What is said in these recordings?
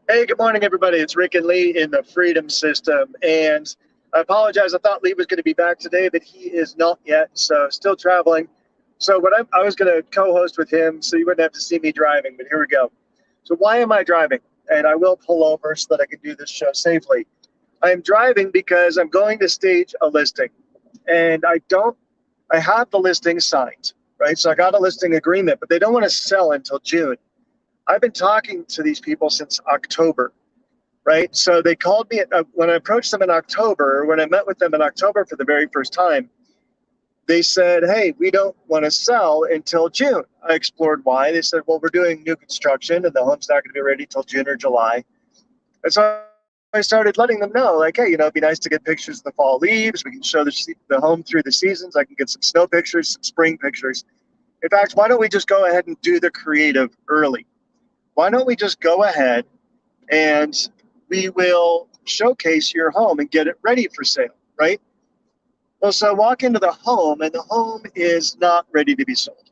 Hey, good morning, everybody. It's Rick and Lee in the Freedom System. And I apologize. I thought Lee was going to be back today, but he is not yet. So still traveling. So I was going to co-host with him so you wouldn't have to see me driving, but here we go. So why am I driving? And I will pull over so that I can do this show safely. I'm driving because I'm going to stage a listing. And I have the listing signed, right? So I got a listing agreement, but they don't want to sell until June. I've been talking to these people since October, right? So they called me when I approached them in October, when I met with them in October for the very first time. They said, "Hey, we don't want to sell until June." I explored why. They said, "Well, we're doing new construction and the home's not going to be ready till June or July." And so I started letting them know, like, "Hey, it'd be nice to get pictures of the fall leaves. We can show the home through the seasons. I can get some snow pictures, some spring pictures. In fact, why don't we just go ahead and do the creative early? Why don't we just go ahead and we will showcase your home and get it ready for sale, right?" Well, so I walk into the home and the home is not ready to be sold.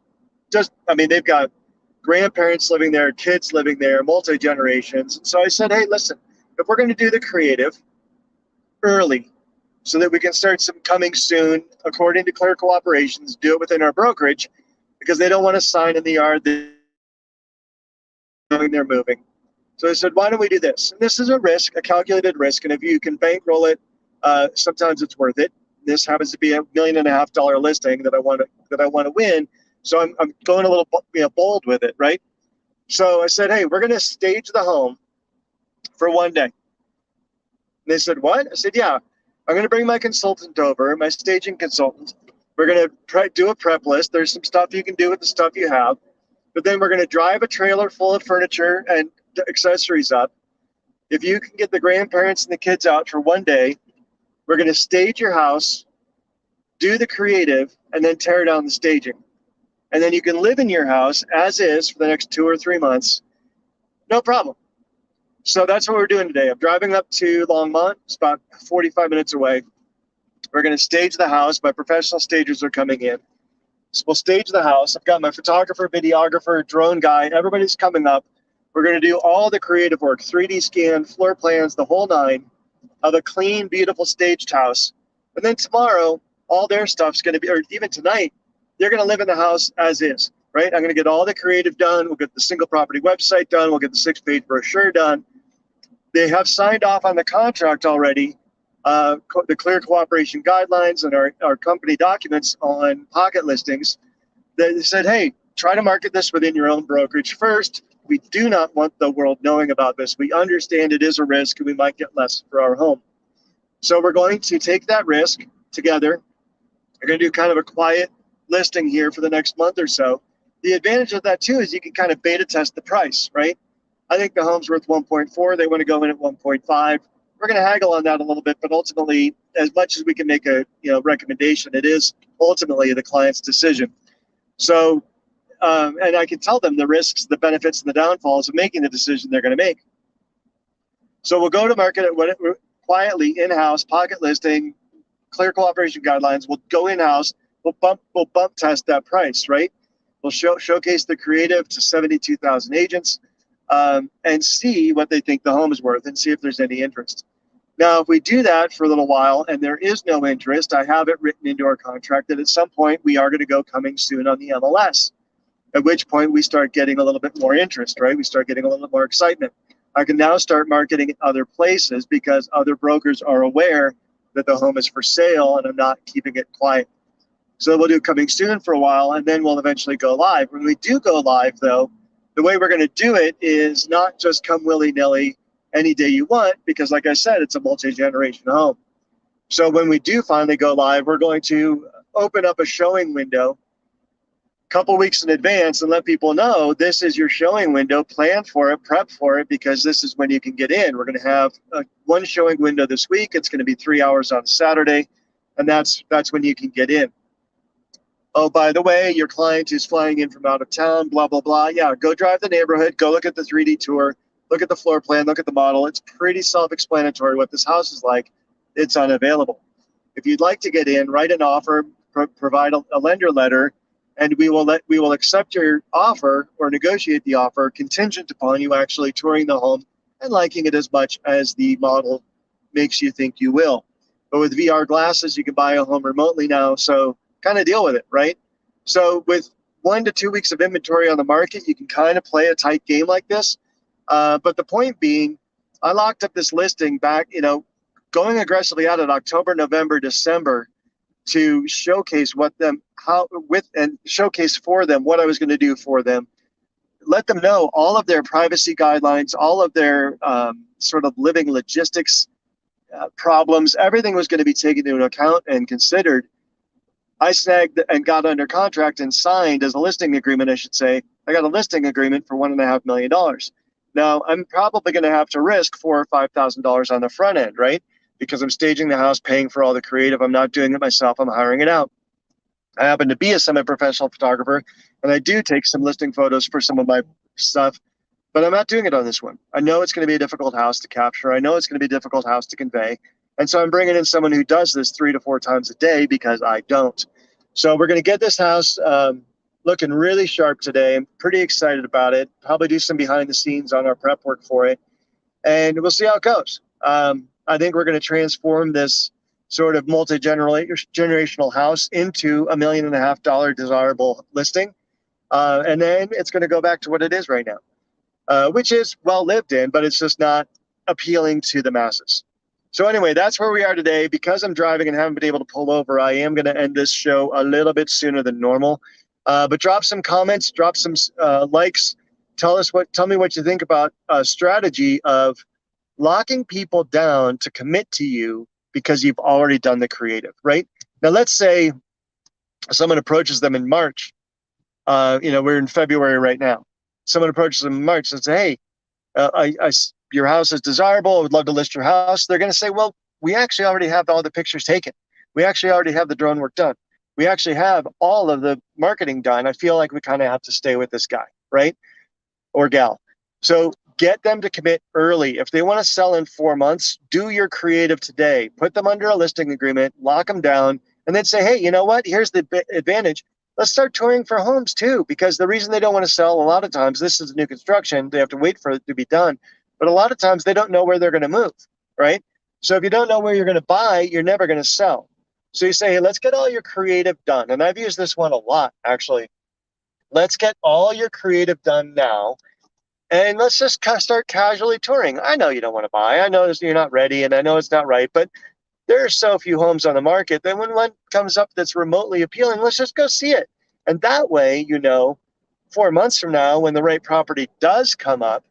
They've got grandparents living there, kids living there, multi generations. So I said, "Hey, listen, if we're going to do the creative early so that we can start some coming soon, according to clerical operations, do it within our brokerage because they don't want to sign in the yard knowing they're moving." So I said, "Why don't we do this?" And this is a risk, a calculated risk. And if you can bankroll it, sometimes it's worth it. This happens to be $1.5 million listing that I want to win. So I'm going a little bold with it, right? So I said, "Hey, we're going to stage the home for one day." And they said, "What?" I said, "Yeah, I'm going to bring my consultant over, my staging consultant. We're going to do a prep list. There's some stuff you can do with the stuff you have. But then we're going to drive a trailer full of furniture and accessories up. If you can get the grandparents and the kids out for one day, we're going to stage your house, do the creative, and then tear down the staging. And then you can live in your house as is for the next 2 or 3 months. No problem." So that's what we're doing today. I'm driving up to Longmont. It's about 45 minutes away. We're going to stage the house. My professional stagers are coming in. So we'll stage the house. I've got my photographer, videographer, drone guy. Everybody's coming up. We're going to do all the creative work, 3D scan, floor plans, the whole nine of a clean, beautiful staged house. And then tomorrow, all their stuff's going to be, or even tonight, they're going to live in the house as is, right? I'm going to get all the creative done. We'll get the single property website done. We'll get the 6-page brochure done. They have signed off on the contract already, the clear cooperation guidelines and our company documents on pocket listings. They said, "Hey, try to market this within your own brokerage first. We do not want the world knowing about this. We understand it is a risk and we might get less for our home. So we're going to take that risk together. We're going to do kind of a quiet listing here for the next month or so." The advantage of that too is you can kind of beta test the price, right? I think the home's worth 1.4. They want to go in at 1.5. We're going to haggle on that a little bit, but ultimately, as much as we can make a recommendation, it is ultimately the client's decision. So, and I can tell them the risks, the benefits, and the downfalls of making the decision they're going to make. So we'll go to market it quietly, in-house, pocket listing, clear cooperation guidelines. We'll go in-house. We'll bump test that price, right? We'll showcase the creative to 72,000 agents and see what they think the home is worth and see if there's any interest. Now, if we do that for a little while and there is no interest, I have it written into our contract that at some point we are going to go coming soon on the MLS, at which point we start getting a little bit more interest, right? We start getting a little bit more excitement. I can now start marketing in other places because other brokers are aware that the home is for sale and I'm not keeping it quiet. So we'll do coming soon for a while and then we'll eventually go live. When we do go live, though, the way we're going to do it is not just come willy-nilly any day you want, because like I said, it's a multi-generation home. So when we do finally go live, we're going to open up a showing window a couple weeks in advance and let people know this is your showing window. Plan for it, prep for it, because this is when you can get in. We're going to have one showing window this week. It's going to be 3 hours on Saturday, and that's when you can get in. Oh, by the way, your client is flying in from out of town, blah, blah, blah. Yeah, go drive the neighborhood, go look at the 3D tour, look at the floor plan, look at the model. It's pretty self-explanatory what this house is like. It's unavailable. If you'd like to get in, write an offer, provide a lender letter, and we will accept your offer or negotiate the offer contingent upon you actually touring the home and liking it as much as the model makes you think you will. But with VR glasses, you can buy a home remotely now, so kind of deal with it, right? So with 1 to 2 weeks of inventory on the market, you can kind of play a tight game like this. But the point being, I locked up this listing back, going aggressively out in October, November, December to showcase showcase for them what I was going to do for them. Let them know all of their privacy guidelines, all of their sort of living logistics problems, everything was going to be taken into account and considered. I snagged and got under contract and signed as a listing agreement, I should say. I got a listing agreement for $1.5 million. Now, I'm probably going to have to risk $4,000 or $5,000 on the front end, right? Because I'm staging the house, paying for all the creative. I'm not doing it myself. I'm hiring it out. I happen to be a semi-professional photographer, and I do take some listing photos for some of my stuff, but I'm not doing it on this one. I know it's going to be a difficult house to capture. I know it's going to be a difficult house to convey. And so I'm bringing in someone who does this 3 to 4 times a day because I don't. So we're going to get this house looking really sharp today. I'm pretty excited about it. Probably do some behind the scenes on our prep work for it. And we'll see how it goes. I think we're going to transform this sort of multi-generational house into $1.5 million desirable listing. And then it's going to go back to what it is right now, which is well lived in, but it's just not appealing to the masses. So anyway, that's where we are today. Because I'm driving and haven't been able to pull over, I am going to end this show a little bit sooner than normal. But drop some comments, drop some likes. Tell me what you think about a strategy of locking people down to commit to you because you've already done the creative, right? Now, let's say someone approaches them in March. We're in February right now. Someone approaches them in March and say, hey, your house is desirable. I would love to list your house. They're going to say, well, we actually already have all the pictures taken. We actually already have the drone work done. We actually have all of the marketing done. I feel like we kind of have to stay with this guy, right? Or gal. So get them to commit early. If they want to sell in 4 months, do your creative today. Put them under a listing agreement, lock them down, and then say, hey, you know what? Here's the advantage. Let's start touring for homes too, because the reason they don't want to sell a lot of times, this is new construction, they have to wait for it to be done. But a lot of times they don't know where they're going to move, right? So if you don't know where you're going to buy, you're never going to sell. So you say, hey, let's get all your creative done. And I've used this one a lot, actually. Let's get all your creative done now. And let's just start casually touring. I know you don't want to buy. I know you're not ready, and I know it's not right. But there are so few homes on the market that when one comes up that's remotely appealing, let's just go see it. And that way, 4 months from now, when the right property does come up,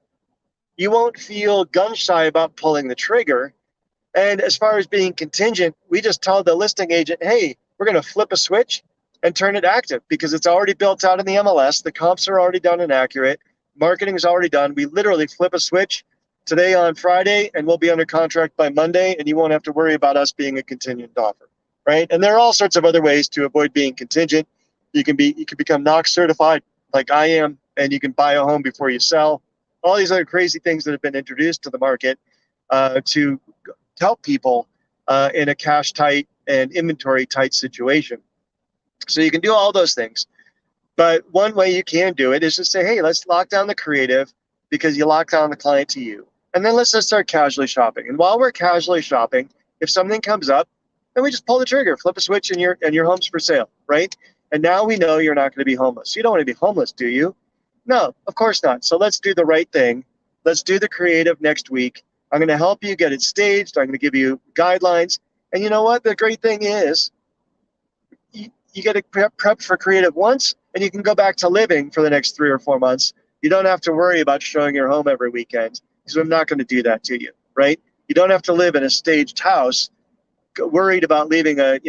you won't feel gun shy about pulling the trigger. And as far as being contingent, we just tell the listing agent, hey, we're going to flip a switch and turn it active because it's already built out in the MLS. The comps are already done and accurate. Marketing is already done. We literally flip a switch today on Friday, and we'll be under contract by Monday, and you won't have to worry about us being a contingent offer, right? And there are all sorts of other ways to avoid being contingent. You can become NOx certified like I am, and you can buy a home before you sell. All these other crazy things that have been introduced to the market to help people in a cash tight and inventory tight situation. So you can do all those things. But one way you can do it is just say, hey, let's lock down the creative because you lock down the client to you. And then let's just start casually shopping. And while we're casually shopping, if something comes up, then we just pull the trigger, flip a switch, and your home's for sale, right? And now we know you're not going to be homeless. You don't want to be homeless, do you? No, of course not. So let's do the right thing. Let's do the creative next week. I'm going to help you get it staged. I'm going to give you guidelines. And you know what? The great thing is you get to prep for creative once, and you can go back to living for the next 3 or 4 months. You don't have to worry about showing your home every weekend because I'm not going to do that to you, right? You don't have to live in a staged house worried about leaving a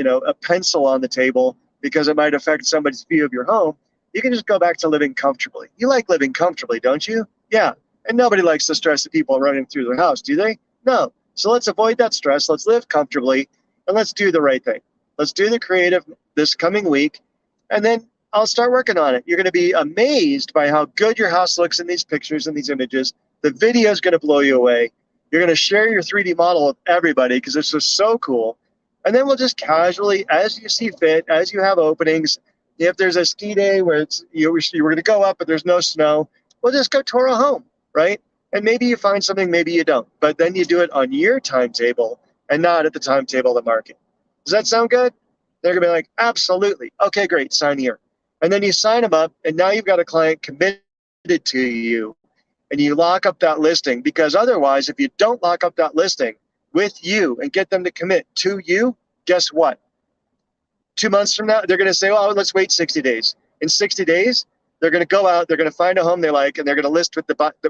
pencil on the table because it might affect somebody's view of your home. You can just go back to living comfortably. You like living comfortably, don't you? Yeah. And nobody likes the stress of people running through their house, do they? No. So let's avoid that stress. Let's live comfortably, and let's do the right thing. Let's do the creative this coming week, and then I'll start working on it. You're going to be amazed by how good your house looks in these pictures and these images. The video is going to blow you away. You're going to share your 3D model with everybody because it's just so cool. And then we'll just casually, as you see fit, as you have openings, if there's a ski day where you were going to go up but there's no snow, we'll just go tour a home, right? And maybe you find something, maybe you don't. But then you do it on your timetable and not at the timetable of the market. Does that sound good? They're going to be like, absolutely. Okay, great. Sign here. And then you sign them up, and now you've got a client committed to you, and you lock up that listing. Because otherwise, if you don't lock up that listing with you and get them to commit to you, guess what? 2 months from now, they're going to say, oh, let's wait 60 days. In 60 days, they're going to go out, they're going to find a home they like, and they're going to list with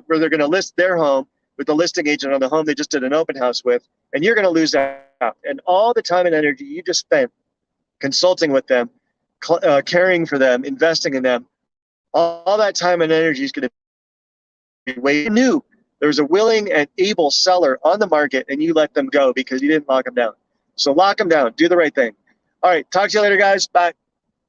where they're going to list their home with the listing agent on the home they just did an open house with, and you're going to lose out. And all the time and energy you just spent consulting with them, caring for them, investing in them, all that time and energy is going to be way new. There's a willing and able seller on the market, and you let them go because you didn't lock them down. So lock them down. Do the right thing. All right. Talk to you later, guys. Bye.